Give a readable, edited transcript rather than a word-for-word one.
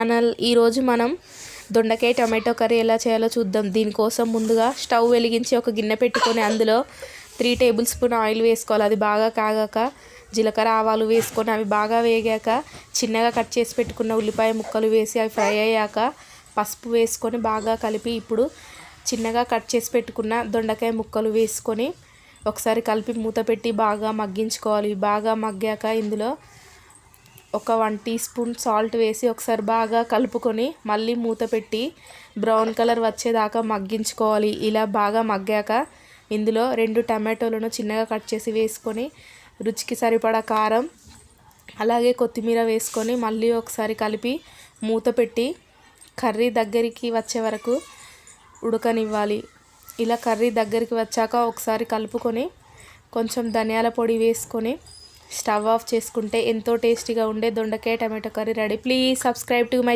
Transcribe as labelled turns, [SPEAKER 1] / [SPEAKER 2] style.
[SPEAKER 1] ఈరోజు మనం దొండకాయ టమాటో కర్రీ ఎలా చేయాలో చూద్దాం. దీనికోసం ముందుగా స్టవ్ వెలిగించి ఒక గిన్నె పెట్టుకొని అందులో 3 టేబుల్ స్పూన్ ఆయిల్ వేసుకోవాలి. అది బాగా కాగాక జీలకర్ర ఆవాలు వేసుకొని అవి బాగా వేగాక చిన్నగా కట్ చేసి పెట్టుకున్న ఉల్లిపాయ ముక్కలు వేసి అవి ఫ్రై అయ్యాక పసుపు వేసుకొని బాగా కలిపి ఇప్పుడు చిన్నగా కట్ చేసి పెట్టుకున్న దొండకాయ ముక్కలు వేసుకొని ఒకసారి కలిపి మూత పెట్టి బాగా మగ్గించుకోవాలి. బాగా మగ్గాక ఇందులో ఒక 1 టీ స్పూన్ సాల్ట్ వేసి ఒకసారి బాగా కలుపుకొని మళ్ళీ మూత పెట్టి బ్రౌన్ కలర్ వచ్చేదాకా మగ్గించుకోవాలి. ఇలా బాగా మగ్గాక ఇందులో 2 టమాటోలను చిన్నగా కట్ చేసి వేసుకొని రుచికి సరిపడా కారం అలాగే కొత్తిమీర వేసుకొని మళ్ళీ ఒకసారి కలిపి మూత పెట్టి కర్రీ దగ్గరికి వచ్చే వరకు ఉడకనివ్వాలి. ఇలా కర్రీ దగ్గరికి వచ్చాక ఒకసారి కలుపుకొని కొంచెం ధనియాల పొడి వేసుకొని స్టవ్ ఆఫ్ చేసుకుంటే ఎంతో టేస్టీగా ఉండే దొండకాయ tomato curry ready. Please subscribe to my